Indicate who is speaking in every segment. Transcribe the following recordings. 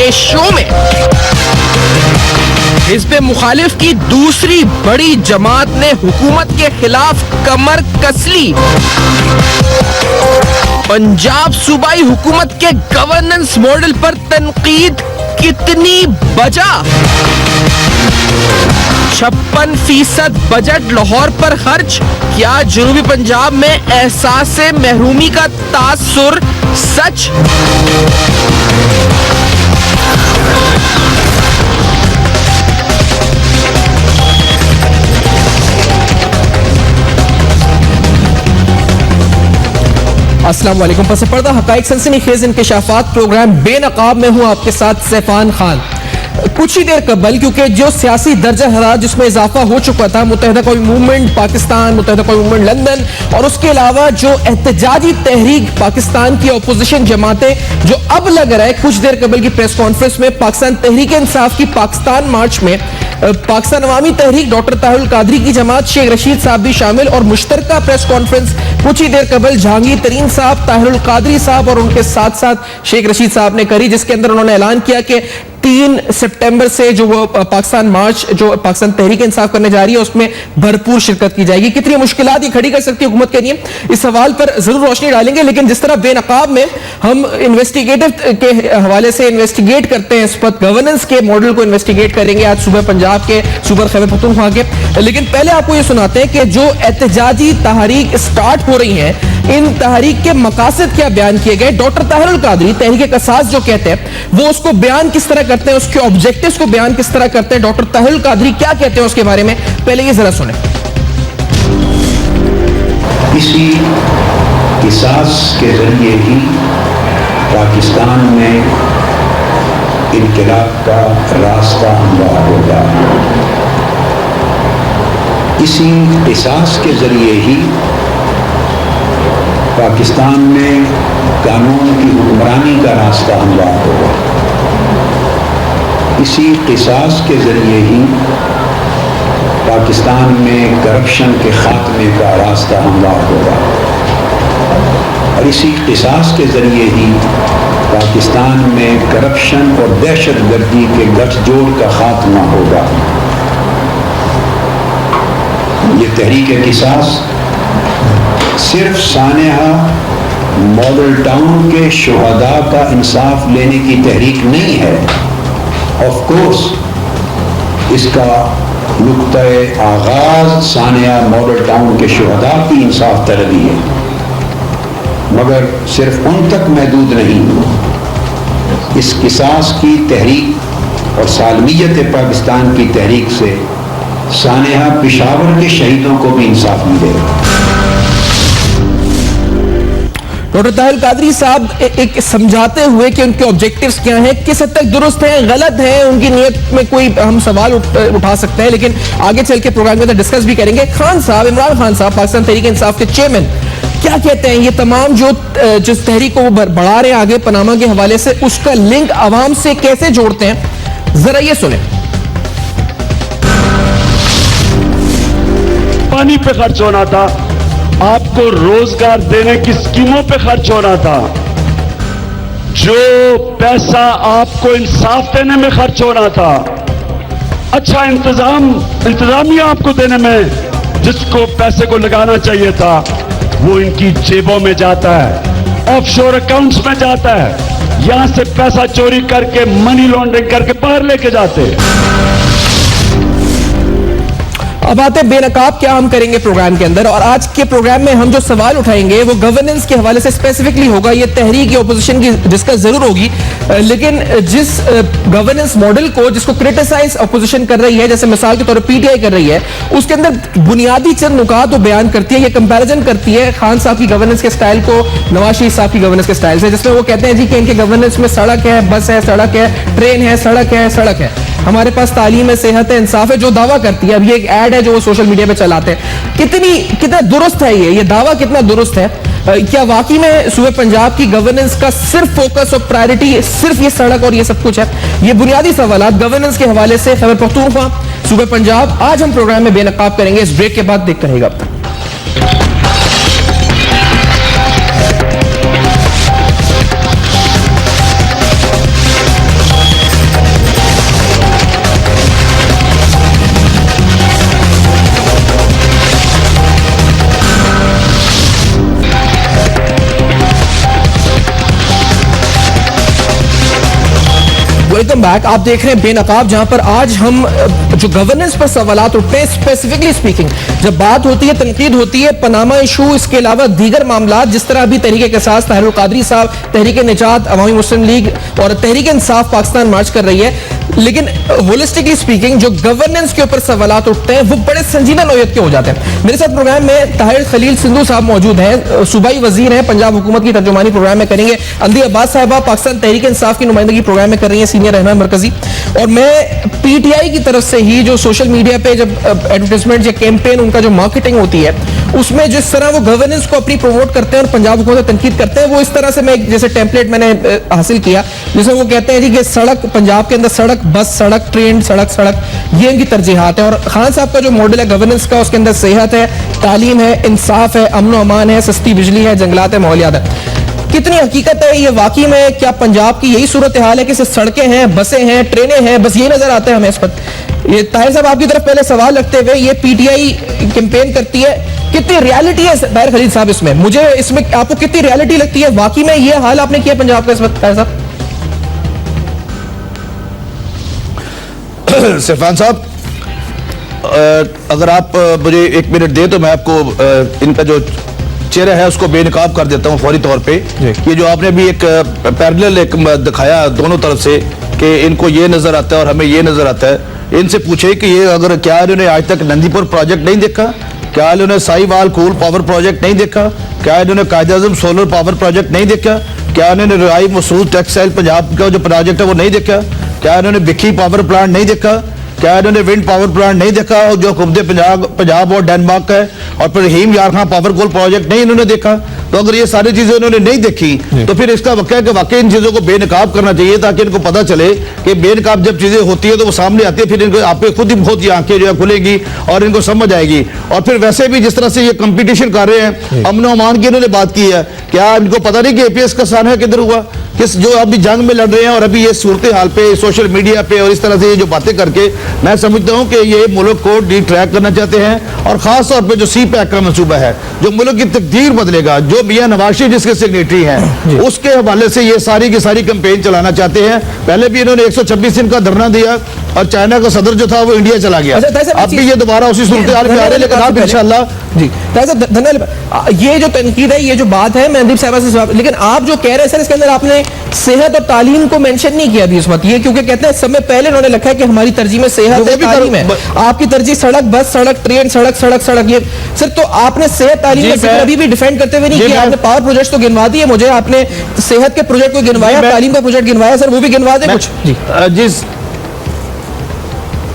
Speaker 1: के शो में हिज़्ब मुखालिफ की दूसरी बड़ी जमात ने हुकूमत के खिलाफ कमर कस ली। पंजाब सूबाई हुकूमत के गवर्नेंस मॉडल पर तनकीद कितनी बजा? 56% बजट लाहौर पर खर्च। क्या जनूबी पंजाब में एहसास महरूमी का तासुर सच? अस्सलाम वालेकुम। पस पर्दा हकाइक सनसनीखेज इंकशाफात प्रोग्राम बेनकाब में हूं आपके साथ सैफान खान। कुछ ही देर कबल क्योंकि जो सियासी दर्जा हरारत जिसमें इजाफा हो चुका था, मुत्तहिदा कौमी मूवमेंट पाकिस्तान, मुत्तहिदा कौमी मूवमेंट लंदन और उसके अलावा जो एहतजाजी तहरीक पाकिस्तान की अपोजिशन जमातें जो अब लग रहा है, कुछ देर कबल की प्रेस कॉन्फ्रेंस में पाकिस्तान तहरीक इंसाफ की पाकिस्तान मार्च में पाकिस्तान अवामी तहरीक डॉक्टर ताहिरुल कादरी की जमात, शेख रशीद साहब भी शामिल और मुश्तरका प्रेस कॉन्फ्रेंस कुछ ही देर कबल जहांगीर तरीन साहब, ताहिरुल कादरी साहब और उनके साथ साथ शेख रशीद साहब ने करी, जिसके अंदर उन्होंने ऐलान किया कि 3 सितंबर से जो वो पाकिस्तान मार्च जो पाकिस्तान तहरीक इंसाफ करने जा रही है उसमें भरपूर शिरकत की जाएगी। कितनी मुश्किलात ये खड़ी कर सकती है हुकूमत के लिए, इस सवाल पर जरूर रोशनी डालेंगे। लेकिन जिस तरह बेनकाब में हम इन्वेस्टिगेटिव के हवाले से इन्वेस्टिगेट करते हैं, इस पर गवर्नेंस के मॉडल को इन्वेस्टिगेट करेंगे आज सुबह पंजाब के, सुबह खैबर पख्तूनख्वा के। लेकिन पहले आपको ये सुनाते हैं कि जो एहतजाजी तहरीक स्टार्ट हो रही है, इन तहरीक के मकासद क्या बयान किए गए। डॉक्टर ताहिरुल कादरी तहरीक कसास जो कहते हैं वो उसको बयान किस तरह करते हैं, उसके ऑब्जेक्टिव्स को बयान किस तरह करते हैं, डॉक्टर ताहिरुल कादरी क्या कहते हैं उसके बारे में पहले ये जरा सुने।
Speaker 2: इसी किसास के जरिए ही पाकिस्तान में इनकलाब का रास्ता हमवार होगा। इसी किसास के जरिए ही पाकिस्तान में कानून की हुक्मरानी का रास्ता हमवार होगा। इसी किसास के जरिए ही पाकिस्तान में करप्शन के खात्मे का रास्ता हमवार होगा और इसी किसास के जरिए ही पाकिस्तान में करप्शन और दहशत गर्दी के गठजोड़ का खात्मा होगा। ये तहरीक किसास सिर्फ सानेहा मॉडल टाउन के शुहदा का इंसाफ लेने की तहरीक नहीं है। ऑफ कोर्स इसका नुक्ते आगाज सानेहा मॉडल टाउन के शुहदा की इंसाफ तलबी है, मगर सिर्फ उन तक महदूद नहीं। इस किसास की तहरीक और सालमियत पाकिस्तान की तहरीक से सानेहा पेशावर के शहीदों को भी इंसाफ मिलेगा।
Speaker 1: डॉक्टर ताहिरुल कादरी साहब एक समझाते हुए कि उनके ऑब्जेक्टिव्स क्या हैं, किस हद तक दुरुस्त हैं, गलत हैं, उनकी नीयत में कोई हम सवाल उठा सकते हैं, लेकिन आगे चल के प्रोग्राम के अंदर डिस्कस भी करेंगे। खान साहब, इमरान खान साहब पाकिस्तान तहरीक इंसाफ के चेयरमैन, क्या कहते हैं ये तमाम जो जिस तहरीक को वो बढ़ा रहे हैं आगे पनामा के हवाले से, उसका लिंक आवाम से कैसे जोड़ते हैं, जरा ये सुने।
Speaker 3: पानी पे खर्च होना था, आपको रोजगार देने की स्कीमों पे खर्च होना था, जो पैसा आपको इंसाफ देने में खर्च होना था, अच्छा इंतजामिया आपको देने में जिसको पैसे को लगाना चाहिए था वो इनकी जेबों में जाता है, ऑफशोर अकाउंट्स में जाता है, यहां से पैसा चोरी करके मनी लॉन्ड्रिंग करके बाहर लेके जाते हैं।
Speaker 1: अब आते हैं बेनकाब क्या हम करेंगे प्रोग्राम के अंदर, और आज के प्रोग्राम में हम जो सवाल उठाएंगे वो गवर्नेंस के हवाले से स्पेसिफिकली होगा। ये तहरीक या ओपोजिशन की डिस्कस जरूर होगी, लेकिन जिस गवर्नेंस मॉडल को जिसको क्रिटिसाइज अपोजिशन कर रही है, जैसे मिसाल के तौर पर पीटीआई कर रही है, उसके अंदर बुनियादी चंद नुकात वो बयान करती है, ये कंपैरिजन करती है खान साहब की गवर्नेंस के स्टाइल को नवाज शरीफ साहब की गवर्नेंस के स्टाइल से, जिसमें वो कहते हैं जी कि इनके गवर्नेंस में सड़क है, बस है, सड़क है, ट्रेन है, सड़क है, सड़क है, हमारे पास तालीम है, सेहत है, इंसाफ है, जो दावा करती है। अब ये एक ऐड है जो वो सोशल मीडिया पे चलाते हैं। कितना दुरुस्त है ये दावा कितना दुरुस्त है? क्या वाकई में सूबे पंजाब की गवर्नेंस का सिर्फ फोकस और प्रायोरिटी सिर्फ ये सड़क और ये सब कुछ है? ये बुनियादी सवालात गवर्नेंस के हवाले से खैबर पख्तूनख्वा, सूबे पंजाब, आज हम प्रोग्राम में बेनकाब करेंगे। इस ब्रेक के बाद देखते रहेगा। अब तक वेलकम बैक। आप देख रहे हैं बेनकाब, जहां पर आज हम जो गवर्नेंस पर सवालात उठते हैं, स्पेसिफिकली स्पीकिंग जब बात होती है, तनकीद होती है पनामा इशू, इसके अलावा दीगर मामला, जिस तरह अभी तहरीक किसास ताहिरुल कादरी साहब, तहरीक निजात, अवामी मुस्लिम लीग और तहरीक इंसाफ पाकिस्तान मार्च कर रही है, लेकिन होलिस्टिकली स्पीकिंग जो गवर्नेंस के ऊपर सवालात उठते हैं वो बड़े संजीदा नौयत के हो जाते हैं। मेरे साथ प्रोग्राम में ताहिर खलील सिंधु साहब मौजूद हैं, सूबाई वजीर हैं, पंजाब हुकूमत की तर्जुमानी प्रोग्राम में करेंगे। अंदी अब्बास साहिबा पाकिस्तान तहरीक इंसाफ की नुमाइंदगी प्रोग्राम में कर रही है, सीनियर रहनुमा मरकजी। और मैं पीटीआई की तरफ से ही जो सोशल मीडिया पे जब एडवर्टाइजमेंट या कैंपेन उनका जो मार्केटिंग होती है, उसमें जिस तरह वो गवर्नेंस को अपनी प्रमोट करते हैं और पंजाब हुकूमत को तनकीद करते हैं, वो इस तरह से मैं जैसे टेम्पलेट मैंने हासिल किया जिसमें वो कहते हैं जी कि सड़क, पंजाब के अंदर सड़क, बस सड़क, ट्रेन सड़क, सड़क, ये इनकी तरजीहात है। और खान साहब का जो मॉडल है गवर्नेंस का, उसके अंदर सेहत है, तालीम है, इंसाफ है, अमन अमान है, सस्ती बिजली है, जंगलात है, माहौलियात है। कितनी हकीकत है ये वाकई में? क्या पंजाब की यही सूरत हाल है कि सिर्फ सड़कें हैं, बसें हैं, ट्रेनें हैं, बस ये नजर आता है हमें इस पर? ये ताहिर साहब आपकी तरफ पहले सवाल रखते हुए, ये पीटीआई कैंपेन करती है, कितनी रियलिटी है ताहिर खलील साहब इसमें? मुझे इसमें आपको कितनी रियलिटी लगती है? वाकई में ये हाल आपने किया पंजाब का इस वक्त ताहिर साहब?
Speaker 4: सिरफान साहब, अगर आप मुझे एक मिनट दे तो मैं आपको इनका जो चेहरा है उसको बेनकाब कर देता हूं फौरी तौर पे। ये जो आपने भी एक पैरेलल एक दिखाया दोनों तरफ से कि इनको ये नजर आता है और हमें ये नजर आता है, इनसे पूछे कि ये अगर क्या इन्होंने आज तक नंदीपुर प्रोजेक्ट नहीं देखा, क्या इन्होंने साहिवाल कूल पावर प्रोजेक्ट नहीं देखा, क्या इन्होंने कायद-ए-आज़म सोलर पावर प्रोजेक्ट नहीं देखा, क्या इन्होंने रिहाई मसूद टेक्सटाइल पंजाब का जो प्रोजेक्ट है वो नहीं देखा, क्या इन्होंने बिखी पावर प्लांट नहीं देखा, क्या इन्होंने विंड पावर प्लांट नहीं देखा और जो हुकूमत पंजाब और डेनमार्क का है, और फिर रहीम यार खां पावर कोल प्रोजेक्ट नहीं इन्होंने देखा? तो अगर ये सारी चीजें इन्होंने नहीं देखी तो फिर इसका वाक़या है कि वाकई इन चीजों को बेनकाब करना चाहिए, ताकि इनको पता चले कि बेनकाब जब चीजें होती है तो वो सामने आती है, फिर इनको आप पे खुद ही बहुत ही आंखें जो है खुलेगी और इनको समझ आएगी। और फिर वैसे भी जिस तरह से ये कंपटीशन कर रहे हैं, अमन अमान की इन्होंने बात की है, क्या इनको पता नहीं कि एपीएस का स्थान है किधर हुआ, किस जो अभी जंग में लड़ रहे हैं? और अभी ये सूरत हाल पे सोशल मीडिया पे और इस तरह से ये जो बातें करके मैं समझता हूं कि ये मुल्क को डिट्रैक्ट करना चाहते हैं, और खास तौर पे जो सी पैक का मंसूबा है जो मुल्क की तकदीर बदलेगा, जो मियां नवाज शरीफ जिसके सिग्नेटरी हैं, उसके हवाले से ये सारी की सारी कैंपेन चलाना चाहते हैं। पहले भी इन्होंने 126 दिन का धरना दिया और चाइना का सदर जो था वो इंडिया चला गया। अब भी ये दोबारा उसी सूरत हाल में आ रहे हैं, लेकिन आप इंशाल्लाह
Speaker 1: जी धन्यवाद। ये जो तनकीद है, ये जो बात है, मैं अंदीप साहब से जवाब, लेकिन आप जो कह रहे हैं सर, इसके अंदर आपने सेहत और तालीम को मेंशन नहीं किया अभी इस वक्त। ये क्योंकि कहते हैं समय पहले उन्होंने लिखा है कि हमारी तरजीह में सेहत है, तालीम है, आपकी तरजीह सड़क, बस सड़क, ट्रेन सड़क, सड़क सड़क। ये सर तो आपने सेहत तालीम का जिक्र अभी भी डिफेंड करते हुए नहीं किया। आपने पावर प्रोजेक्ट तो गिनवा दिए मुझे, आपने सेहत के प्रोजेक्ट को गिनवाया, तालीम का प्रोजेक्ट गिनवाया, सर वो भी गिनवा दे कुछ।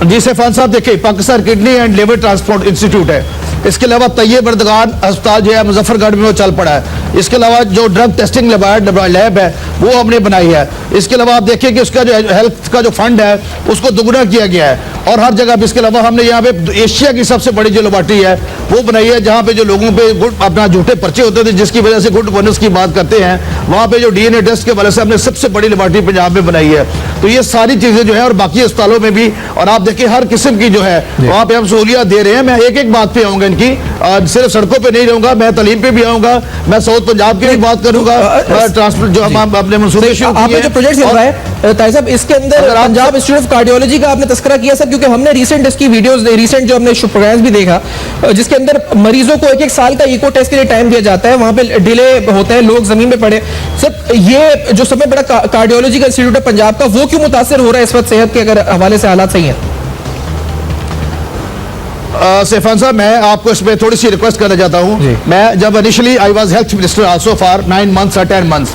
Speaker 4: जी सिरफान साहब, देखिए Pakistan kidney and liver transplant institute है, इसके अलावा तैयब बर्दगान अस्पताल जो है मुजफ्फरगढ़ में वो चल पड़ा है, इसके अलावा जो ड्रग टेस्टिंग लैब है वो हमने बनाई है, इसके अलावा आप देखिए कि उसका जो हेल्थ का जो फंड है उसको दुगना किया गया है, और हर जगह इसके अलावा हमने यहाँ पे एशिया की सबसे बड़ी जो लेबॉर्ट्री है वो बनाई है, जहाँ पे जो लोगों पे अपना झूठे पर्चे होते थे जिसकी वजह से गुड गवर्नेंस की बात करते हैं, वहाँ पे जो डीएनए टेस्ट के वजह से हमने सबसे बड़ी लेबॉर्ट्री पंजाब में बनाई है। तो ये सारी चीजें जो है, और बाकी अस्पतालों में भी, और आप देखिए हर किस्म की जो है वहाँ पे हम सहूलियत दे रहे हैं। मैं एक एक बात पे आऊंगा इनकी, सिर्फ सड़कों पे नहीं रहूंगा, मैं तालीम पे भी आऊंगा, मैं साउथ पंजाब की भी बात करूंगा, ट्रांसपोर्ट जो हम अपने मंसूबे
Speaker 1: आपने जो प्रोजेक्ट चल रहा है ताहिर साहब, इसके अंदर पंजाब इंस्टीट्यूट ऑफ कार्डियोलॉजी का आपने तस्करा किया सर, क्योंकि हमने रिसेंट इसकी वीडियोस, रिसेंट जो हमने प्रोग्राम्स भी देखा, जिसके अंदर मरीजों को एक साल का इको टेस्ट के लिए टाइम दिया जाता है, वहां पे डिले होते हैं, लोग जमीन पे पड़े। सर ये जो सबसे बड़ा कार्डियोलॉजी का इंस्टीट्यूट है पंजाब का, वो क्यों मुतासर हो रहा है इस वक्त सेहत के अगर हवाले से हालात सही हैं?
Speaker 4: सिरफान साहब, मैं आपको इसमें थोड़ी सी रिक्वेस्ट करना चाहता हूं। मैं जब initially I was health minister also for 9 months or 10 months,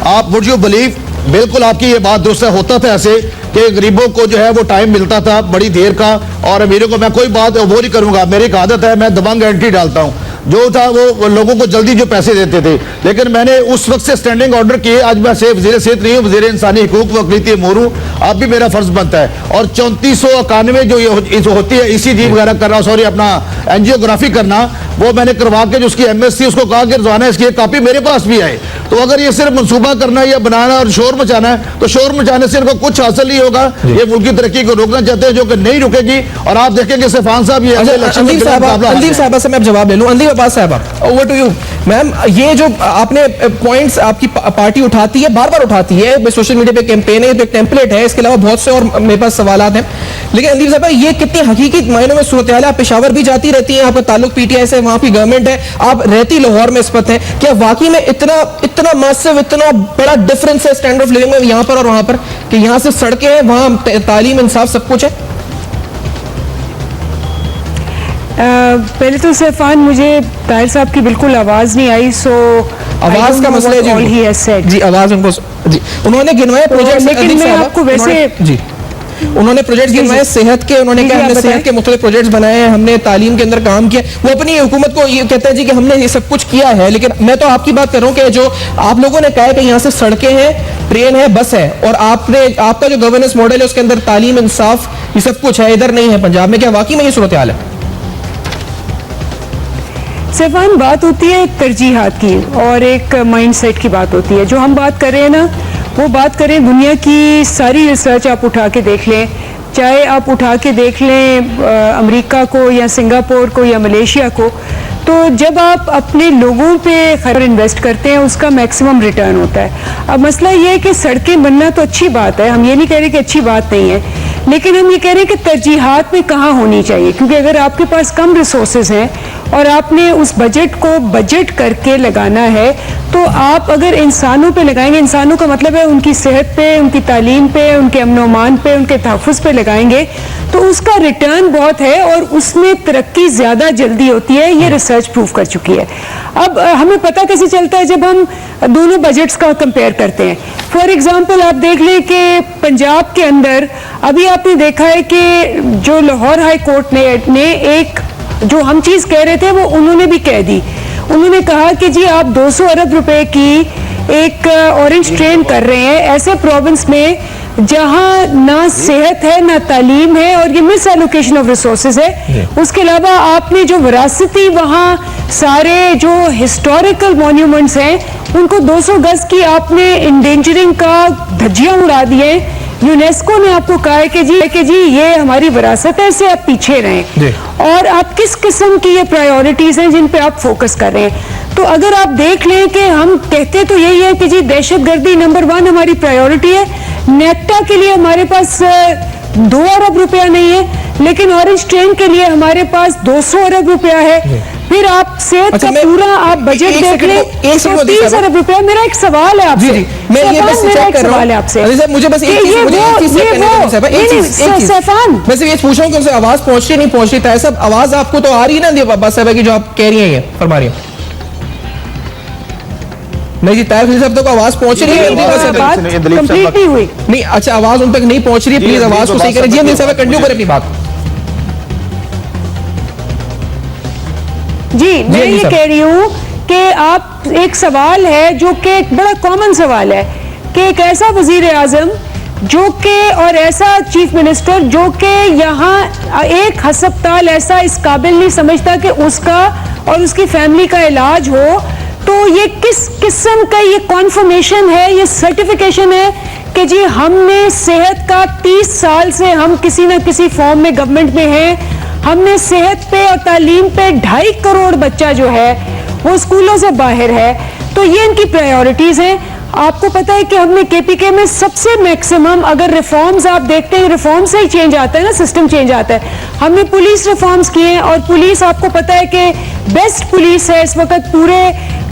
Speaker 4: आप वुड यू बिलीव, बिल्कुल आपकी ये बात दुरुस्त है, होता था ऐसे कि गरीबों को जो है वो टाइम मिलता था बड़ी देर का, और अमीरों को, मैं कोई बात वो नहीं करूंगा, मेरी एक आदत है, मैं दबंग एंट्री डालता हूं, जो था वो लोगों को जल्दी जो पैसे देते थे, लेकिन मैंने उस वक्त से स्टैंडिंग ऑर्डर किए। आज मैं सिर्फ वज़ीर सेहत नहीं हूँ, वज़ीर इंसानी हुकूक व अक़लियती अमूर हूँ, आप भी मेरा फर्ज बनता है। और 3491 जो ये होती है ईसीजी वगैरह करना, सॉरी अपना एंजियोग्राफी करना, वो मैंने करवा के जो उसकी एमएस थी उसको कहा कि रोजाना इसकी एक कॉपी मेरे पास भी आए, तो अगर ये सिर्फ मनसूबा करना है या बनाना और शोर मचाना है, तो शोर मचाने से इनको कुछ हासिल नहीं होगा। ये मुल्क की तरक्की को रोकना चाहते हैं, जो कि नहीं रुकेगी। और आप देखेंगे सैफान साहब ये
Speaker 1: अंदीप साहबा से मैं जवाब ले लूं। अंदीप अब्बास साहबा, ओवर टू यू मैम। ये जो आपने पॉइंट्स आपकी पार्टी उठाती है, बार बार उठाती है, सोशल मीडिया पे कैंपेन है, एक टेम्पलेट है, इसके अलावा बहुत से और मेरे पास सवाल हैं। लेकिन अंदीप साहब, ये कितनी हकीकी मायनों में सूरत हाल है? आप पेशावर भी जाती रहती हैं, आपका ताल्लुक पीटीआई से, वहां की गवर्नमेंट है, आप रहती लाहौर में इस वक्त है। क्या वाकई में इतना मासिव, इतना बड़ा डिफरेंस है स्टैंडर्ड ऑफ लिविंग में यहाँ पर और वहां पर, कि यहाँ से सड़कें हैं, वहां तालीम, इंसाफ, सब कुछ है?
Speaker 5: पहले तो सैफान, मुझे ताहिर साहब की बिल्कुल आवाज नहीं आई, सो
Speaker 1: आवाज का मसला है जी, आवाज उनको जी, उन्होंने गिनवाए प्रोजेक्ट,
Speaker 5: लेकिन मैं आपको वैसे
Speaker 1: जी, उन्होंने प्रोजेक्ट गिनवाए सेहत के, उन्होंने कहा हमने सेहत के मुख्तलिफ प्रोजेक्ट्स बनाए हैं, हमने तालीम के अंदर काम किया। वो अपनी हुकूमत को ये कहते हैं जी कि हमने ये सब कुछ किया है, लेकिन मैं तो आपकी बात कर रहा हूँ कि जो आप लोगों ने कहा है कि यहाँ से सड़कें हैं, ट्रेन है, बस है, और आपका जो गवर्नेंस मॉडल है उसके अंदर तालीम, इंसाफ, ये सब कुछ है, इधर नहीं है पंजाब में। क्या वाकई में ये सूरत हाल है?
Speaker 5: सैफान, बात होती है तरजीहात की और एक माइंडसेट की बात होती है। जो हम बात कर रहे हैं ना, वो बात करें दुनिया की सारी रिसर्च आप उठा के देख लें, चाहे आप उठा के देख लें अमेरिका को या सिंगापुर को या मलेशिया को, तो जब आप अपने लोगों पे खैर इन्वेस्ट करते हैं उसका मैक्सिमम रिटर्न होता है। अब मसला ये है कि सड़कें बनना तो अच्छी बात है, हम ये नहीं कह रहे कि अच्छी बात नहीं है, लेकिन हम ये कह रहे हैं कि तरजीहात में कहाँ होनी चाहिए। क्योंकि अगर आपके पास कम रिसोर्सेज हैं और आपने उस बजट को बजट करके लगाना है, तो आप अगर इंसानों पे लगाएंगे, इंसानों का मतलब है उनकी सेहत पे, उनकी तालीम पे, उनके अमन अमान पे, उनके तहफ़्फ़ुज़ पे लगाएंगे, तो उसका रिटर्न बहुत है और उसमें तरक्की ज़्यादा जल्दी होती है। ये रिसर्च प्रूव कर चुकी है। अब हमें पता कैसे चलता है? जब हम दोनों बजट्स का कंपेयर करते हैं। फॉर एग्जाम्पल, आप देख लें कि पंजाब के अंदर अभी आपने देखा है कि जो लाहौर हाई कोर्ट ने एक जो हम चीज़ कह रहे थे वो उन्होंने भी कह दी। उन्होंने कहा कि जी आप 200 अरब रुपए की एक ऑरेंज ट्रेन कर रहे हैं ऐसे प्रोविंस में जहां ना सेहत है ना तालीम है और ये मिस एलोकेशन ऑफ रिसोर्सेज है। उसके अलावा आपने जो विरासती वहां सारे जो हिस्टोरिकल मॉन्यूमेंट्स हैं उनको 200 गज की आपने इंडेंजरिंग का धज्जियां उड़ा दिए। यूनेस्को ने आपको कहा है कि जी ये हमारी विरासत है, इससे आप पीछे रहें। और आप किस किस्म की ये प्रायोरिटीज हैं जिन पे आप फोकस कर रहे हैं। तो अगर आप देख लें कि हम कहते तो यही है कि जी दहशतगर्दी नंबर 1 हमारी प्रायोरिटी है। नेक्टा के लिए हमारे पास 2 अरब रुपया नहीं है, लेकिन ऑरेंज ट्रेन के लिए हमारे पास 200 अरब रुपया है। फिर आप सेहत का पूरा आप बजट देख लें 30 अरब रुपया। मेरा एक सवाल है आपसे,
Speaker 1: मैं ये बस चेक कर रहा हूं आपसे, मुझे बस एक चीज सैफान, मैं सिर्फ ये पूछ रहा हूं कि उनसे आवाज पहुंच रही नहीं पहुंच रही? ताहिर साहब, आवाज आपको तो आ रही है ना अब्बास साहब की जो आप कह रही हैं, ये फरमा रही हैं? नहीं जी, ताहिर साहब तक आवाज पहुंच रही है?
Speaker 5: कंप्लीट नहीं हुई।
Speaker 1: नहीं, अच्छा, आवाज उन तक नहीं पहुंच रही है, प्लीज आवाज को सही करें। जी साहब, कंटिन्यू करें अपनी बात।
Speaker 5: जी, मैं ये कह रही हूँ कि आप एक सवाल है जो कि एक बड़ा कॉमन सवाल है कि एक ऐसा वजीर आजम जो कि और ऐसा चीफ मिनिस्टर जो कि यहाँ एक हस्पताल ऐसा इस काबिल नहीं समझता कि उसका और उसकी फैमिली का इलाज हो, तो ये किस किस्म का ये कॉन्फर्मेशन है, ये सर्टिफिकेशन है कि जी हमने सेहत का 30 साल से हम किसी न किसी फॉर्म में गवर्नमेंट में हैं, हमने सेहत पे और तालीम पे 2.5 करोड़ बच्चा जो है वो स्कूलों से बाहर है। तो ये इनकी प्रायोरिटीज हैं। आपको पता है कि हमने केपीके में सबसे मैक्सिमम, अगर रिफॉर्म्स आप देखते हैं, रिफॉर्म से ही चेंज आता है ना, सिस्टम चेंज आता है। हमने पुलिस रिफॉर्म्स किए हैं और पुलिस आपको पता है कि बेस्ट पुलिस है इस वक्त पूरे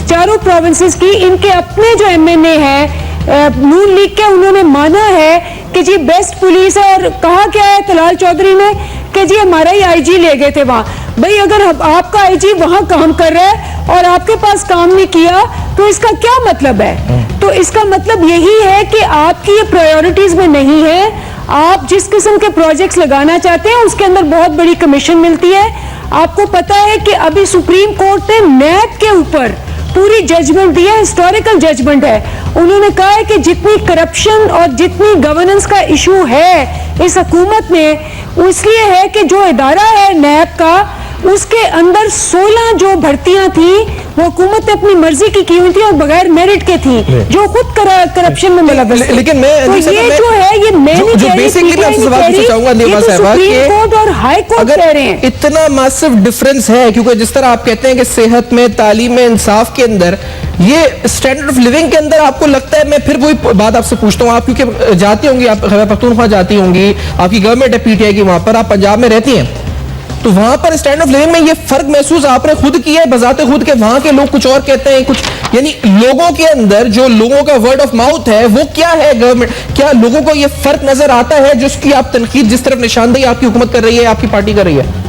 Speaker 5: 4 प्रोविंसेस की। इनके अपने जो MNA है नून लीग के, उन्होंने माना है कि जी बेस्ट पुलिस है। और कहा क्या है तलाल चौधरी ने कि जी हमारा ही IG ले गए थे वहां। भाई, अगर आपका IG वहां काम कर रहा है और आपके पास काम नहीं किया तो इसका क्या मतलब है? तो इसका मतलब यही है कि आपकी ये प्रायोरिटीज में नहीं है। आप जिस किस्म के प्रोजेक्ट्स लगाना चाहते हैं उसके अंदर बहुत बड़ी कमीशन मिलती है। आपको पता है कि अभी सुप्रीम कोर्ट ने NAB के ऊपर पूरी जजमेंट दी है, हिस्टोरिकल जजमेंट है। उन्होंने कहा है कि जितनी करप्शन और जितनी गवर्नेंस का इशू है इस हुकूमत में, इसलिए है कि जो इदारा है NAB का, उसके अंदर 16 जो भर्तियां थी वो हुकूमत ने अपनी मर्जी की हुई थी और बगैर मेरिट के थी, जो खुद करप्शन में मुलव्वस थे।
Speaker 1: लेकिन मैं
Speaker 5: तो ये जो है ये मैं नहीं
Speaker 1: जो
Speaker 5: कह रही,
Speaker 1: बेसिकली मैं आपसे सवाल पूछना चाहूंगा
Speaker 5: ये तो सुप्रीम कोर्ट और हाई कोर्ट कह रहे हैं।
Speaker 1: इतना मैसिव डिफरेंस है, क्योंकि जिस तरह आप कहते हैं कि सेहत में, तालीम में, इंसाफ के अंदर, ये स्टैंडर्ड ऑफ लिविंग के अंदर आपको लगता है, मैं फिर वही बात आपसे पूछता हूँ, आप क्योंकि जाती होंगी, आप खैबर पख्तूनख्वा जाती होंगी, आपकी गवर्नमेंट है पीटीआई की, वहां पर आप पंजाब में रहती हैं, तो वहां पर स्टैंड ऑफ लिविंग में ये फर्क महसूस आपने खुद किया है बजाते खुद के? वहां के लोग कुछ और कहते हैं कुछ, यानी लोगों के अंदर जो लोगों का वर्ड ऑफ माउथ है वो क्या है? गवर्नमेंट क्या लोगों को ये फर्क नजर आता है जिसकी आप तनकीद, जिस तरफ निशानदेही आपकी हुकूमत कर रही है, आपकी पार्टी कर रही है?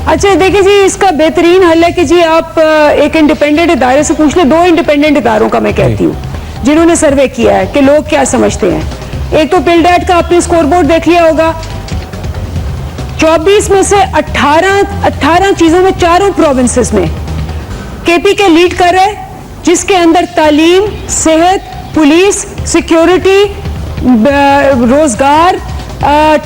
Speaker 5: अच्छा देखिए जी, इसका बेहतरीन हल है कि जी आप एक इंडिपेंडेंट इदारे से पूछ ले। 2 इंडिपेंडेंट इदारों का मैं कहती हूँ जिन्होंने सर्वे किया है कि लोग क्या समझते हैं। एक तो पिलडैट का आपने स्कोरबोर्ड देख लिया होगा, 24 में से 18 चीजों में, चारों प्रोविंसेस में केपी के लीड कर रहे हैं, जिसके अंदर तालीम, सेहत, पुलिस, सिक्योरिटी, रोजगार,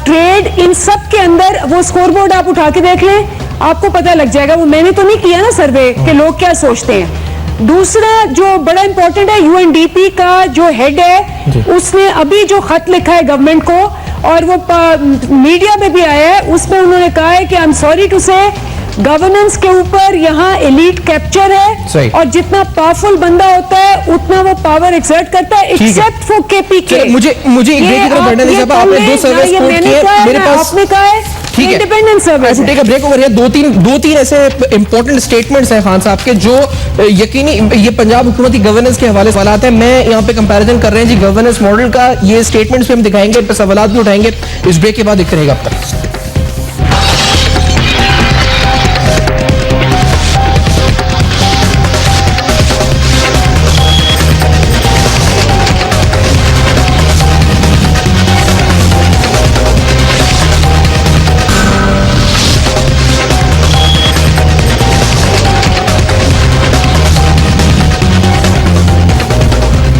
Speaker 5: ट्रेड, इन सब के अंदर वो स्कोरबोर्ड आप उठा के देख लें, आपको पता लग जाएगा। वो मैंने तो नहीं किया ना सर्वे कि लोग क्या सोचते हैं। दूसरा जो बड़ा इंपॉर्टेंट है, यूएनडीपी का जो हेड है उसने अभी जो खत लिखा है गवर्नमेंट को, और वो मीडिया में भी आया है, उसमें उन्होंने कहा है कि आई एम सॉरी टू से गवर्नेंस के ऊपर यहाँ एलीट कैप्चर है, और जितना पावरफुल बंदा होता है उतना वो पावर एक्सर्ट करता है, एक्सेप्ट फॉर केपी के।
Speaker 1: मुझे एक ब्रेक की तरफ बढ़ने दीजिए। आपने 2 सर्वे कोट किए, मेरे पास
Speaker 5: आपने कहा है
Speaker 1: ठीक है,
Speaker 5: independent service
Speaker 1: take a break over है। दो तीन ऐसे इंपॉर्टेंट स्टेटमेंट्स हैं खान साहब के जो यकीनी ये पंजाब हुकूमत की गवर्नेंस के हवाले सवाल है। मैं यहाँ पे कंपैरिजन कर रहे हैं जी गवर्नेंस मॉडल का, ये स्टेटमेंट्स भी हम दिखाएंगे, इस पर सवाल भी उठाएंगे। इस ब्रेक के बाद दिखते रहेगा अब तक।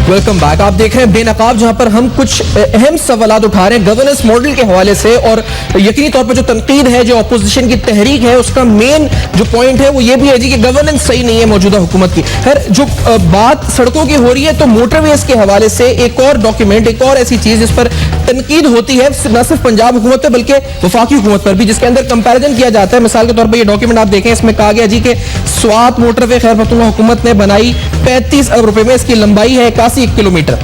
Speaker 1: Welcome back. आप देख रहे हैं बेनकाब, जहां पर हम कुछ अहम सवालात उठा रहे हैं गवर्नेंस मॉडल के हवाले से, और यकीनी तौर पर जो तनकीद है, जो अपोजिशन की तहरीक है, उसका मेन जो पॉइंट है वो ये भी है जी कि गवर्नेंस सही नहीं है मौजूदा हुकूमत की। खैर, जो बात सड़कों की हो रही है, तो मोटरवेज के हवाले से एक और डॉक्यूमेंट, एक और ऐसी चीज जिस पर तनकीद होती है न सिर्फ पंजाब हुकूमत पर बल्कि वफाकी हुकूमत पर भी, जिसके अंदर कंपैरिजन किया जाता है। मिसाल के तौर पर ये डॉक्यूमेंट आप देखें, इसमें कहा गया जी कि स्वात मोटरवे खैबर पख्तूनख्वा हुकूमत ने बनाई 35 अरब रुपए में, इसकी लंबाई है 81 किलोमीटर,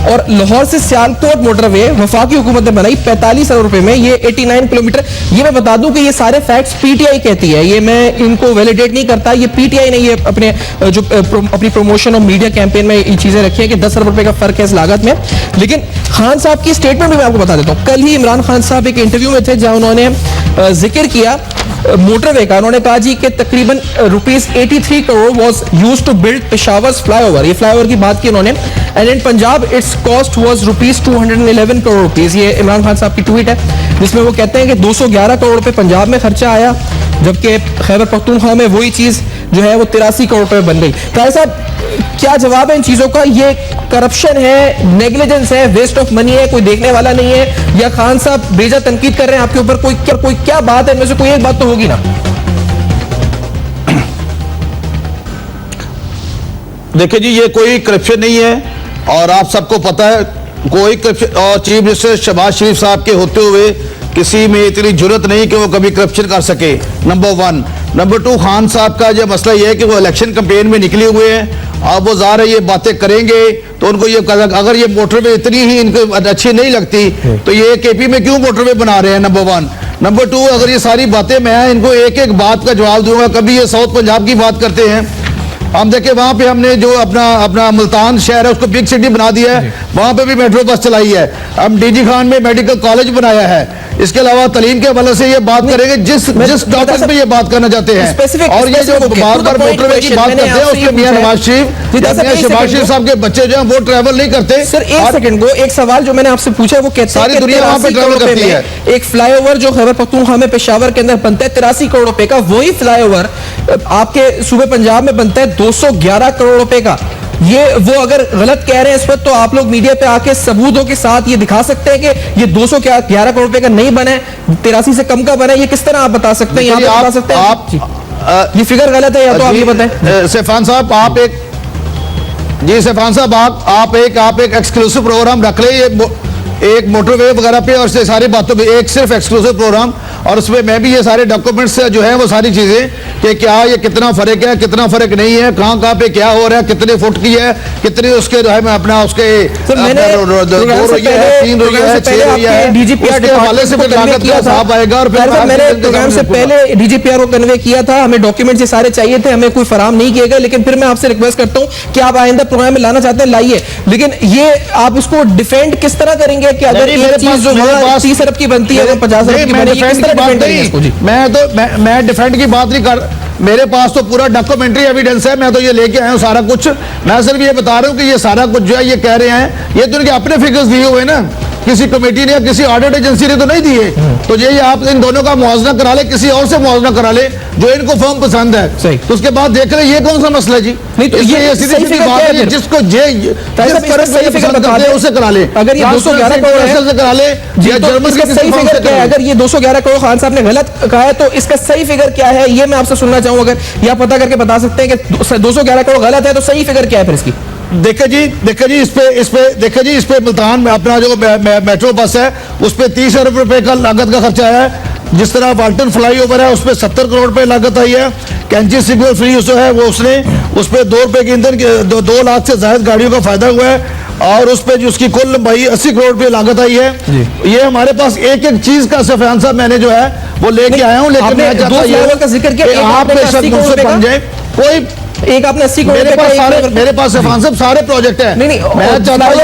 Speaker 1: और लाहौर से सियालकोट मोटरवे वफाकी हुकूमत ने बनाई 45 अरब रुपए में, ये 89 किलोमीटर। ये मैं बता दूं कि ये सारे फैक्ट्स पीटीआई कहती है, ये मैं इनको वैलिडेट नहीं करता, ये पीटीआई ने ये अपने जो अपनी प्रमोशन और मीडिया कैंपेन में ये चीजें रखी है कि 10 अरब रुपए का फर्क है इस लागत में। लेकिन खान साहब की स्टेटमेंट भी मैं आपको बता देता हूं। कल ही इमरान खान साहब एक इंटरव्यू में थे जहां उन्होंने जिक्र किया मोटरवे का। उन्होंने कहा जी कि तकरीबन ₹83 crore was used to build Peshawar's flyover, ये फ्लाईओवर की बात की उन्होंने, and in Punjab its cost was ₹211 crore. ये इमरान खान साहब की ट्वीट है जिसमें वो कहते हैं कि 211 करोड़ रुपए पंजाब में खर्चा आया, जबकि खैबर पख्तूनख्वा में वही चीज जो है वो 83 करोड़ रुपए बन गई। ताहिर साहब, क्या जवाब है इन चीजों का? ये करप्शन है, नेग्लिजेंस है, वेस्ट ऑफ मनी है, कोई देखने वाला नहीं है, या खान साहब बेजा तनकीद कर रहे हैं आपके ऊपर? कोई क्या बात है? इनमें से कोई एक बात तो होगी ना।
Speaker 4: देखिए जी, ये कोई करप्शन नहीं है, और आप सबको पता है कोई करप्शन, और चीफ मिनिस्टर शहबाज शरीफ साहब के होते हुए किसी में इतनी जरूरत नहीं कि वो कभी करप्शन कर सके, नंबर 1। नंबर 2, खान साहब का जो मसला ये है कि वो इलेक्शन कैंपेन में निकले हुए हैं, अब वो ज़ाहिर है ये बातें करेंगे, तो उनको ये अगर ये मोटरवे इतनी ही इनको अच्छी नहीं लगती तो ये केपी में क्यों मोटरवे बना रहे हैं, नंबर 1। नंबर 2, अगर ये सारी बातें मैं इनको एक एक बात का जवाब दूंगा। कभी ये साउथ पंजाब की बात करते हैं, हम देखे वहां पे हमने जो अपना मुल्तान शहर है उसको बिग सिटी बना दिया है, वहां पे भी मेट्रो बस चलाई है। हम डीजी खान में मेडिकल कॉलेज बनाया है। इसके अलावा तालीम के हवाले से ये बात करेंगे जिस टॉपिक पे ये बात करना चाहते हैं, और ये जो बार बार मोटरवे की बात करते हैं उसके मियां नवाज शरीफ साहब के बच्चे जो हैं वो ट्रैवल नहीं करते।
Speaker 1: सर एक सेकंड को, एक सवाल जो मैंने आपसे पूछा वो कहते हैं
Speaker 4: सारी दुनिया वहां पे ट्रैवल करती है।
Speaker 1: एक फ्लाईओवर जो खैबर पख्तूनख्वा में पेशावर के अंदर बनता है 83 करोड़ रुपए का, वही फ्लाईओवर आपके सूबे पंजाब में बनता है 211 करोड़ रुपए का। ये वो अगर गलत कह रहे हैं इस पर, तो आप लोग मीडिया पे आके सबूतों के साथ ये दिखा सकते हैं कि ये 211 करोड़ रुपए का नहीं बना है, 83 से कम का बना है। ये किस तरह आप बता सकते हैं? यहाँ पे बता सकते हैं ये फिगर गलत है, या तो आप ये बताएं।
Speaker 4: सैफान साहब आप एक आप एक एक्सक्लूसिव प्रोग्राम रख ले, ये एक मोटरवे वगैरह पे और से सारी बातों पे एक सिर्फ एक्सक्लूसिव प्रोग्राम, और उसमें मैं भी ये सारे डॉक्यूमेंट्स जो है वो सारी चीजें कि क्या ये कितना फर्क है, कितना फर्क नहीं है, कहाँ पे क्या हो रहा है, कितने फुट की है, कितने उसके जो है मैं अपना उसके हवाले से लागत का हिसाब आएगा। और फिर
Speaker 1: मैंने प्रोग्राम से पहले डीजीपीआर को कन्वे किया था, हमें डॉक्यूमेंट ये सारे चाहिए थे, हमें कोई फराहम नहीं किए गए। लेकिन फिर मैं आपसे रिक्वेस्ट करता हूँ कि आप आइंदा प्रोग्राम में लाना चाहते हैं लाइए, लेकिन ये आप उसको डिफेंड किस तरह करेंगे कि अगर एक चीज जो 30 अरब की बनती है वो 50 अरब की बनेगी, किस तरह डिफेंड करेंगे इसको? जी
Speaker 4: मैं डिफेंड की बात नहीं कर, मेरे पास तो पूरा डॉक्यूमेंट्री एविडेंस है, मैं तो ये लेके आया हूँ सारा कुछ। मैं सिर्फ ये बता रहा हूँ कि ये सारा कुछ जो है ये कह रहे हैं, ये तो इनके अपने फिगर्स दिए हुए ना, किसी कमेटी ने या किसी ऑडिट एजेंसी ने तो नहीं दिए। तो ये आप इन दोनों का मुआवजा करा ले, किसी और से मुआवजा करा ले जो इनको फर्म पसंद है,
Speaker 1: सही।
Speaker 4: तो उसके बाद देख ले ये कौन सा मसला है जी?
Speaker 1: नहीं तो ये
Speaker 4: सीधी सीधी बात है, जिसको उसे करा ले,
Speaker 1: अगर ये 211 करोड़
Speaker 4: से करा ले या जर्मन
Speaker 1: इसका सही फिगर क्या है? अगर ये 211 करोड़ खान साहब ने गलत कहा है तो इसका सही फिगर क्या है, ये मैं आपसे सुनना चाहूँ। अगर ये आप पता करके बता सकते हैं कि 211 करोड़ गलत है तो सही फिगर क्या है फिर इसकी?
Speaker 4: देखिए जी इस पे मुल्तान में अपना जो मेट्रो बस है उस पे 30 अरब रुपए का लागत का खर्चा आया है। जिस तरह वाल्टन फ्लाईओवर है उस पे 70 करोड़ रुपए लागत आई है। कैंची सिग्नल फ्री जो है वो उसने उस पे 2 रुपए के ईंधन 2 लाख से ज्यादा गाड़ियों का फायदा हुआ है, और उस पे जो उसकी कुल लंबाई 80 करोड़ रुपए लागत आई है। ये हमारे पास एक एक चीज का सफियान साहब मैंने जो है वो लेके आया हूँ, लेकिन मैं चाहता हूं
Speaker 1: का जिक्र किया,
Speaker 4: आप बेशक मुझसे बन जाए कोई
Speaker 1: एक आपने 80 करोड़
Speaker 4: मेरे पास सफान साहब सारे प्रोजेक्ट हैं।
Speaker 1: नहीं
Speaker 4: मैं चाहता हूं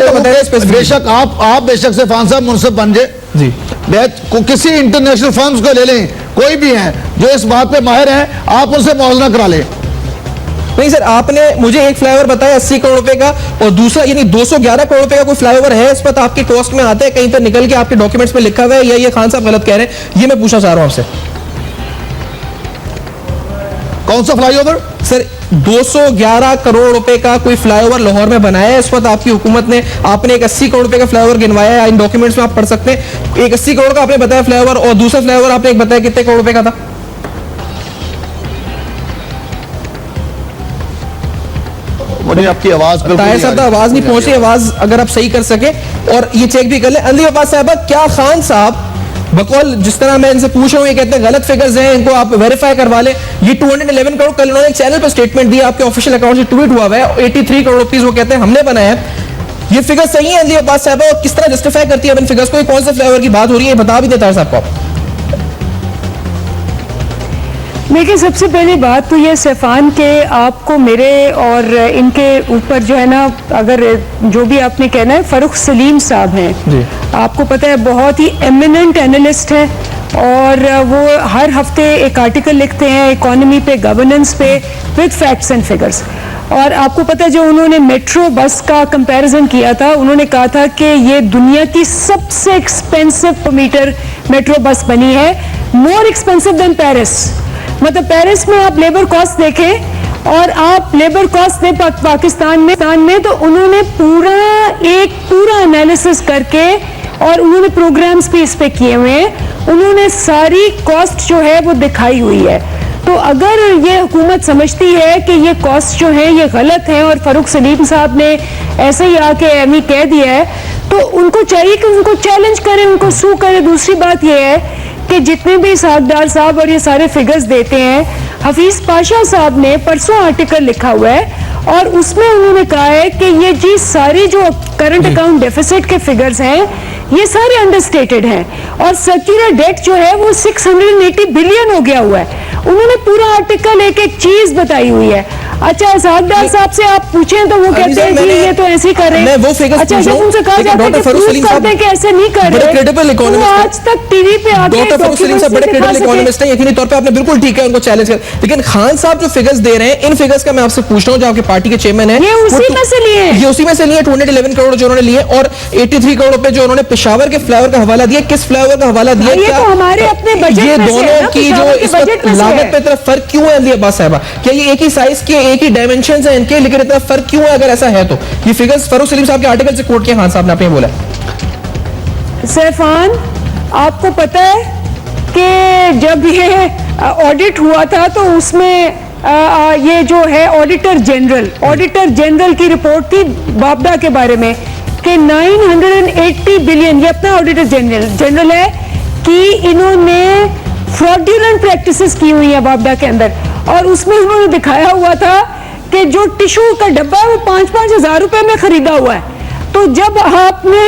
Speaker 4: बेशक आप बेशक सफान साहब मुनसिफ बन जाए
Speaker 1: जी,
Speaker 4: किसी इंटरनेशनल फर्म्स को ले लें, कोई भी हैं जो इस बात पे माहिर हैं, आप उनसे मुआवजा करा लें।
Speaker 1: नहीं सर, आपने मुझे एक फ्लाईओवर बताया 80 करोड़ रुपए का, और दूसरा यानी 211 करोड़ रुपए का कोई फ्लाईओवर है, इस पर आपके कॉस्ट में आता है, कहीं पर निकल के आपके डॉक्यूमेंट्स में लिखा हुआ है, या ये खान साहब गलत कह रहे हैं? ये मैं पूछना चाह रहा हूं आपसे।
Speaker 4: कौन सा फ्लाईओवर?
Speaker 1: सर 211 करोड़ रुपए का कोई फ्लाईओवर लाहौर में बनाया है, इस वक्त आपकी हुकूमत ने, आपने एक 80 करोड़ रुपए का फ्लाईओवर गिनवाया है, इन डॉक्यूमेंट्स में आप पढ़ सकते हैं। एक 80 करोड़ का आपने बताया फ्लाईओवर, और दूसरा फ्लाईओवर आपने एक बताया कितने करोड़ रुपए का था?
Speaker 4: मुझे आपकी आवाज
Speaker 1: ताहिर साहब आवाज नहीं पहुंच रही, आवाज अगर आप सही कर सके और ये चेक भी कर ले। अंधी अब्बास साहब, क्या खान साहब बकौल जिस तरह मैं इनसे पूछ रहा हूँ, ये कहते हैं गलत फिगर्स हैं, इनको आप वेरीफाई करवा लें। ये 211 करोड़, कल उन्होंने एक चैनल पर स्टेटमेंट दी, आपके ऑफिशियल अकाउंट से ट्वीट हुआ है, 83 करोड़ रुपीस वो कहते हैं हमने बनाया है। ये फिगर सही है अंधी अब्बास साहब, और किस तरह जस्टिफाई करती है इन फिगर्स को? कौन से फ्लेवर की बात हो रही है, बता भी देता है साहब को।
Speaker 5: देखिए, सबसे पहली बात तो ये सैफान के आपको मेरे और इनके ऊपर जो है ना, अगर जो भी आपने कहना है, फारूक सलीम साहब हैं, आपको पता है बहुत ही एमिनेंट एनालिस्ट है, और वो हर हफ्ते एक आर्टिकल लिखते हैं इकोनॉमी पे, गवर्नेंस पे, विद फैक्ट्स एंड फिगर्स। और आपको पता है जो उन्होंने मेट्रो बस का कंपैरिजन किया था, उन्होंने कहा था कि ये दुनिया की सबसे एक्सपेंसिव मीटर मेट्रो बस बनी है, मोर एक्सपेंसिव देन पेरिस। मतलब पेरिस में आप लेबर कॉस्ट देखें और आप लेबर कॉस्ट दें पाकिस्तान में, तो उन्होंने पूरा एनालिसिस करके, और उन्होंने प्रोग्राम्स भी इस पे किए हुए हैं, उन्होंने सारी कॉस्ट जो है वो दिखाई हुई है। तो अगर ये हुकूमत समझती है कि ये कॉस्ट जो है ये गलत है, और फारूक सलीम साहब ने ऐसे ही आके एमी कह दिया है, तो उनको चाहिए कि उनको चैलेंज करें, उनको सू करें। दूसरी बात ये है कि जितने भी साहबदार साहब और ये सारे फिगर्स देते हैं, हफीज पाशा साहब ने परसों आर्टिकल लिखा हुआ है, और उसमें उन्होंने कहा है कि ये जी सारी जो करंट अकाउंट डेफिसिट के फिगर्स हैं ये सारे अंडरस्टेटेड हैं, और सर्कुलर डेट जो है वो 680 बिलियन हो गया हुआ है। उन्होंने पूरा आर्टिकल एक एक चीज बताई हुई है। अच्छा, साहबदार साहब से आप पूछें तो वो कहते हैं कि ये तो ऐसे ही कर रहे हैं।
Speaker 1: मैं वो figures
Speaker 5: अच्छा,
Speaker 1: पूछ रहा
Speaker 5: जब
Speaker 1: हूं,
Speaker 5: उनसे कहा
Speaker 1: लेकिन
Speaker 5: जाता है
Speaker 1: डॉक्टर
Speaker 5: कि
Speaker 1: फरूख
Speaker 5: prove
Speaker 1: सलीम
Speaker 5: कर
Speaker 1: साहब
Speaker 5: दें कि ऐसे नहीं कर
Speaker 1: बड़े
Speaker 5: रहे,
Speaker 1: credible
Speaker 5: तो
Speaker 1: economist हैं।
Speaker 5: आज तक टीवी पे आके
Speaker 1: डॉक्टर फरूख सलीम साहब बड़े क्रेडिबल इकोनॉमिस्ट हैं, यकीनी तौर पे आपने बिल्कुल ठीक है उनको चैलेंज कर, लेकिन खान साहब जो फिगर्स दे रहे हैं इन फिगर्स का मैं आपसे पूछ रहा हूं, जो आपके पार्टी के चेयरमैन हैं,
Speaker 5: ये उसी में से लिए हैं।
Speaker 1: ये उसी में से लिए 211 करोड़ जो उन्होंने लिए, और 83 करोड़ रुपए जो उन्होंने पेशावर के फ्लाईओवर का हवाला दिया, किस फ्लाईओवर का हवाला दिया?
Speaker 5: ये तो हमारे अपने बजट
Speaker 1: ये
Speaker 5: में से है
Speaker 1: दोनों
Speaker 5: ना,
Speaker 1: की जो
Speaker 5: पेशावर के
Speaker 1: इस
Speaker 5: बजट
Speaker 1: वक्त
Speaker 5: में से
Speaker 1: लागत
Speaker 5: है।
Speaker 1: पे इतना फर्क क्यों है? अली अब्बास साहबा, क्या ये एक ही साइज के एक ही डायमेंशन है इनके, लेकिन इतना फर्क क्यों है? अगर ऐसा है तो ये फिगर्स फरूख सलीम साहब के आर्टिकल से कोट किया खान साहब ने, आपने बोला।
Speaker 5: सैफान, आपको पता है कि जब ये ऑडिट हुआ था तो उसमें ये जो है ऑडिटर जनरल की रिपोर्ट थी बाबडा के बारे में कि 980 बिलियन, ये अपना ऑडिटर जनरल है, कि इन्होंने फ्रॉडुलेंट प्रैक्टिसेस की हुई है बाबडा के अंदर, और उसमें उन्होंने दिखाया हुआ था कि जो टिश्यू का डब्बा है वो 5-5 हजार रुपए में खरीदा हुआ है। तो जब आपने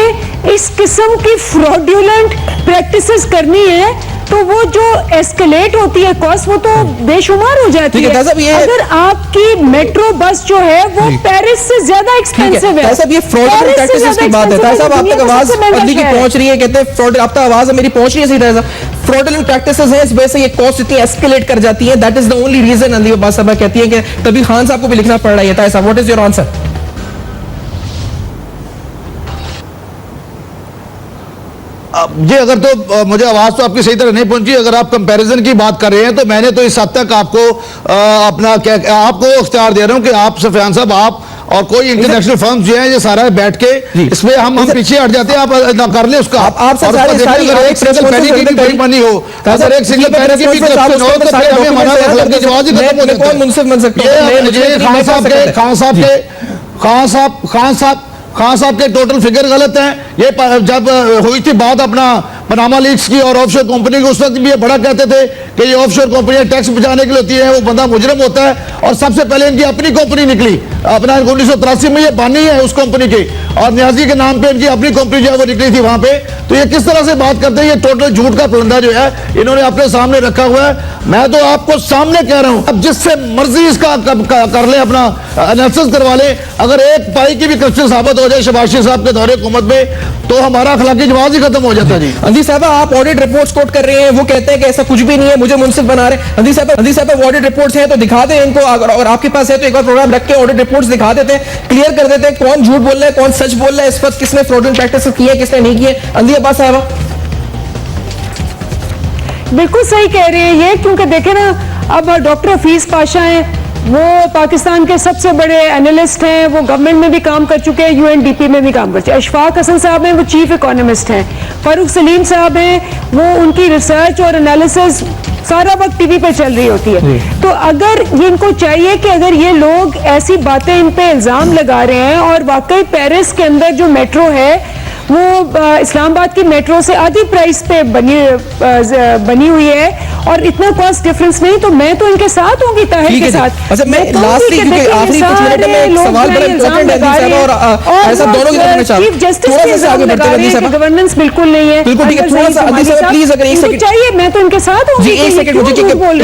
Speaker 5: इस किस्म की फ्रॉडुलेंट प्रैक्टिसेस करनी है तो वो जो एस्केलेट होती है कॉस्ट, वो तो बेशुमार हो जाती
Speaker 1: ठीक है,
Speaker 5: है।
Speaker 1: साहब, ये-
Speaker 5: अगर आपकी मेट्रो बस जो है वो
Speaker 1: जी।
Speaker 5: पेरिस से ज्यादा एक्सपेंसिव है,
Speaker 1: साहब ये फ्रॉडुलेंट
Speaker 5: पेरिस से
Speaker 1: प्रैक्टिसेस की
Speaker 5: ज्यादा
Speaker 1: बात है,
Speaker 5: expensive
Speaker 1: साहब आप
Speaker 5: दुनिया
Speaker 1: तक
Speaker 5: का
Speaker 1: आवाज
Speaker 5: सबसे महंगा
Speaker 1: अगली की
Speaker 5: शहर है।
Speaker 1: पहुंच रही है, कहते हैं फ्रॉड, आप तक आवाज मेरी पहुंच रही है सही तरह से? फ्रॉडुलेंट प्रैक्टिसेस हैं, इस वजह से ये कॉस्ट इतनी एस्केलेट कर जाती है, that is the only reason. Ali Abbas साहब कहती है कि तभी खान साहब को भी लिखना पड़ रहा है। साहब, व्हाट इज योर आंसर?
Speaker 4: जी, अगर तो मुझे आवाज तो आपकी सही तरह नहीं पहुंची। अगर आप कंपैरिजन की बात कर रहे हैं तो मैंने तो इस हद तक आपको अपना क्या आपको इख्तियार दे रहा हूं कि आप सफियान साहब, आप और कोई इंटरनेशनल फर्म जो है, ये सारा बैठ के इसमें हम पीछे हट जाते हैं। आप ना कर ले उसका,
Speaker 1: आप
Speaker 4: और उसको देखिए, अगर एक सिंगल पैरी की भी कोई मनी हो, अगर एक सिंगल पैरी की भी क्वेश्चन हो तो फिर हमें हमारा अखलाक की जवाब ही खत्म हो जाता है।
Speaker 1: मुनसिफ बन सकता
Speaker 4: ये खान साहब के टोटल फिगर गलत हैं। ये जब हुई थी बात अपना पनामा लीक्स की और ऑफशोर कंपनी की, उस वक्त भी ये बड़ा कहते थे कि ये ऑफशोर कंपनियां टैक्स बचाने के लिए होती है, वो बंदा मुजरिम होता है। और सबसे पहले इनकी अपनी कंपनी निकली, अपना 1983 में ये बानी है उस कंपनी की, और न्याजी के नाम पे इनकी अपनी कंपनी जो है वो निकली थी वहां पे। तो ये किस तरह से बात करते हैं? ये टोटल झूठ का फलंदा जो है इन्होंने अपने सामने रखा हुआ है। मैं तो आपको सामने कह रहा हूं, अब जिससे मर्जी इसका कर ले, अपना एनालिसिस करवा ले। अगर एक पाई की भी करप्शन साबित हो जाए शबाशी साहब के दौरे हुकूमत में, तो हमारा अखलाकी जवाब ही खत्म हो जाता है। जी
Speaker 1: अंधी साहब, आप ऑडिट रिपोर्ट्स कोट कर रहे हैं, वो कहते हैं कि ऐसा कुछ भी नहीं है, मुझे मुनसिफ बना रहे हैं। अंधी साहब ऑडिट रिपोर्ट्स हैं तो दिखा दें इनको, अगर आपके पास है तो एक बार प्रोग्राम रख के ऑडिट रिपोर्ट्स दिखा देते हैं, क्लियर कर देते हैं कौन झूठ बोल रहा है, कौन सच बोल रहा है, इस वक्त किसने फ्रॉडुलेंट प्रैक्टिसेस की है, किसने नहीं की है। अंधी अब्बास साहब
Speaker 5: बिल्कुल सही कह रहे हैं ये, क्योंकि देखें ना, अब डॉक्टर हफीज पाशा हैं, वो पाकिस्तान के सबसे बड़े एनालिस्ट हैं, वो गवर्नमेंट में भी काम कर चुके हैं, यूएनडीपी में भी काम कर चुके हैं। अशफाक हसन साहब हैं, वो चीफ इकोनॉमिस्ट हैं। फारूक सलीम साहब हैं, वो उनकी रिसर्च और एनालिसिस सारा वक्त टीवी पे चल रही होती है। तो अगर ये इनको चाहिए कि अगर ये लोग ऐसी बातें इन पे इल्जाम लगा रहे हैं, और वाकई पेरिस के अंदर जो मेट्रो है वो इस्लामाबाद की मेट्रो से आधी प्राइस पे बनी हुई है, और इतना कॉस्ट डिफरेंस नहीं, तो मैं तो इनके साथ होंगी, ताहिर के साथ।
Speaker 1: अच्छा, मैं लास्टली क्योंकि आखिरी कुछ मिनट में एक सवाल बड़ा इंपॉर्टेंट है अंधी साहब, और ऐसा दोनों की तरफ में चाहूं,
Speaker 5: चीफ जस्टिस
Speaker 1: थोड़ा
Speaker 5: के
Speaker 1: सा आगे बढ़ते हैं अंधी साहब।
Speaker 5: गवर्नेंस बिल्कुल नहीं है,
Speaker 1: बिल्कुल ठीक है, थोड़ा सा अंधी साहब प्लीज, अगर एक सेकंड
Speaker 5: चाहिए, मैं तो इनके साथ हूँ
Speaker 1: जी, एक सेकंड मुझे,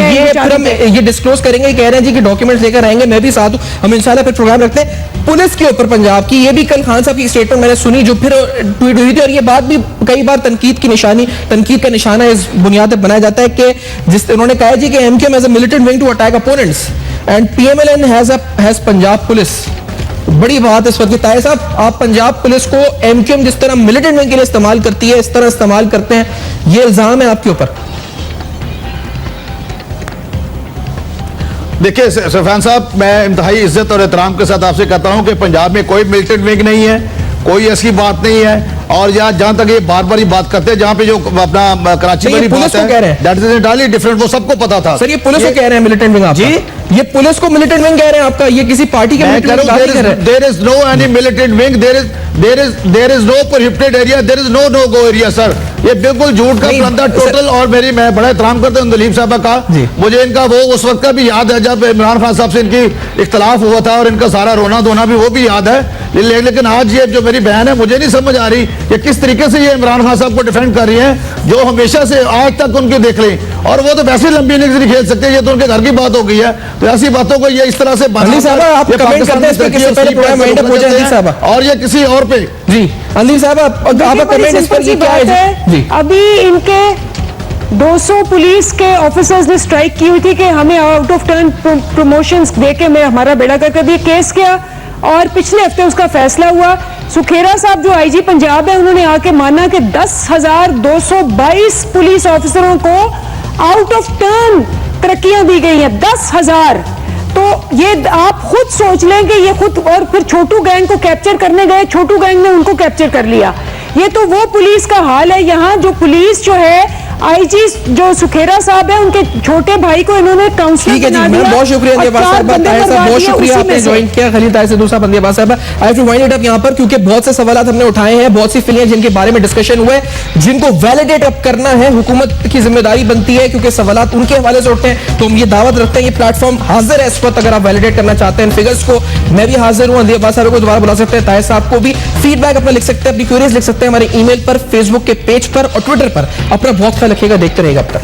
Speaker 1: ये फिर हम ये डिस्क्लोज करेंगे, कह रहे हैं जी कि डॉक्यूमेंट्स लेकर आएंगे, मैं भी साथ हूं, हम इंशाल्लाह फिर प्रोग्राम रखते हैं। पुलिस के ऊपर पंजाब की, ये भी कल खान साहब की स्टेटमेंट मैंने सुनी जो फिर ट्वीट हुई थी, और ये बात भी कई बार तनकीद का निशाना इस बुनियाद पर बनाया जाता है कि जिस उन्होंने कहा जी कि MQM has a militant wing to attack opponents and PMLN has Punjab police. बड़ी बात है इस वक्त। ताहिर साहब, आप पंजाब पुलिस को एमकेएम जिस तरह मिलिटेंट विंग के लिए इस्तेमाल करती है, इस तरह इस्तेमाल करते हैं, ये इल्जाम है आपके ऊपर?
Speaker 4: देखिए सफियान साहब, मैं इंतहाई इज्जत और एहतराम के साथ आपसे कहता हूं कि पंजाब में कोई मिलिटेंट विंग नहीं है, कोई ऐसी बात नहीं है। और यहाँ जहां तक ये बार बार बात करते हैं, जहां पे जो अपना कराची वाली बात है, दैट इज एंटायरली डिफरेंट, वो सबको पता था।
Speaker 1: सर, ये पुलिस को कह रहे हैं मिलिटेंट विंग, आप जी ये पुलिस को मिलिटेंट विंग कह रहे हैं आपका, ये किसी पार्टी के
Speaker 4: there is no any militant wing, there is no prohibited area, there is no no go area. Sir, ये बिल्कुल झूठ का फलंदा टोटल। और मैं बड़ा एहतराम करता हूँ दलीप साहब का, मुझे इनका वो उस वक्त का भी याद है जब इमरान खान साहब से इनकी इख्तलाफ हुआ था, और इनका सारा रोना धोना भी वो भी याद है। लेकिन आज ये जो मेरी बहन है, मुझे नहीं समझ आ रही कि किस तरीके से ये इमरान खान साहब को डिफेंड कर रही हैं, जो हमेशा से आज तक उनके देख लें। और वो तो वैसे लंबी इनिंग्स नहीं खेल सकते, ये तो उनके घर की बात हो गई है। तो ऐसी बातों को ये इस तरह से
Speaker 1: अंदील साहब, आप कमेंट करते हैं इस पर, किसी पहले प्रोग्राम वाइंड अप हो जाए अंदील साहब,
Speaker 4: और ये किसी और पे।
Speaker 1: जी अंदील साहब, आपका कमेंट इस पर, ये क्या है जी?
Speaker 5: अभी इनके 200 पुलिस के ऑफिसर्स ने स्ट्राइक की हुई थी कि हमें आउट ऑफ टर्न प्रमोशंस देके में हमारा बेड़ा कर दिया, केस किया और पिछले हफ्ते उसका फैसला हुआ। सुखेरा साहब जो आईजी पंजाब है, उन्होंने आके माना कि 10,222 पुलिस ऑफिसरों को आउट ऑफ टर्न तरक्कियां दी गई हैं, 10,000। तो ये आप खुद सोच लें कि ये खुद, और फिर छोटू गैंग को कैप्चर करने गए, छोटू गैंग ने उनको कैप्चर कर लिया। ये तो वो पुलिस का हाल है। यहाँ जो पुलिस जो है, आईजी जो सुखेरा साहब है, उनके छोटे भाई को इन्होंने काउंसलर
Speaker 1: ठीक है जी,
Speaker 5: बना
Speaker 1: मैं
Speaker 5: दिया
Speaker 1: बहुत शुक्रिया
Speaker 5: और
Speaker 1: दियाबाद
Speaker 5: 4
Speaker 1: साहब,
Speaker 5: बंदे
Speaker 1: ताहिर साहब
Speaker 5: मरवा
Speaker 1: बहुत
Speaker 5: दिए
Speaker 1: शुक्रिया
Speaker 5: उसी में
Speaker 1: आपने
Speaker 5: से।
Speaker 1: ज्वाइन किया। खलील ताहिर से दूसरा बंदा दियाबाद साहब, I have to wind it up यहाँ पर, क्योंकि बहुत से सवाल हमने उठाए हैं, बहुत सी फिलियां जिनके बारे में डिस्कशन हुए, जिनको वैलिडेट अप करना है, हुकूमत की जिम्मेदारी बनती है, क्योंकि सवाल उनके हवाले से उठते हैं। तो हम ये दावत रखते हैं, ये प्लेटफॉर्म हाजिर है इस वक्त, अगर आप वैलिडेट करना चाहते हैं फिगर्स को, मैं भी हाजिर हूँ। दियाबाद साहब को दोबारा बुला सकते हैं, ताहिर साहब को भी फीडबैक अपना लिख सकते हैं, अपनी क्वेरीज लिख सकते हैं हमारे ईमेल पर, फेसबुक के पेज पर और ट्विटर पर। अपना बहुत ख्याल रखिएगा, देखते रहेगा अब तक।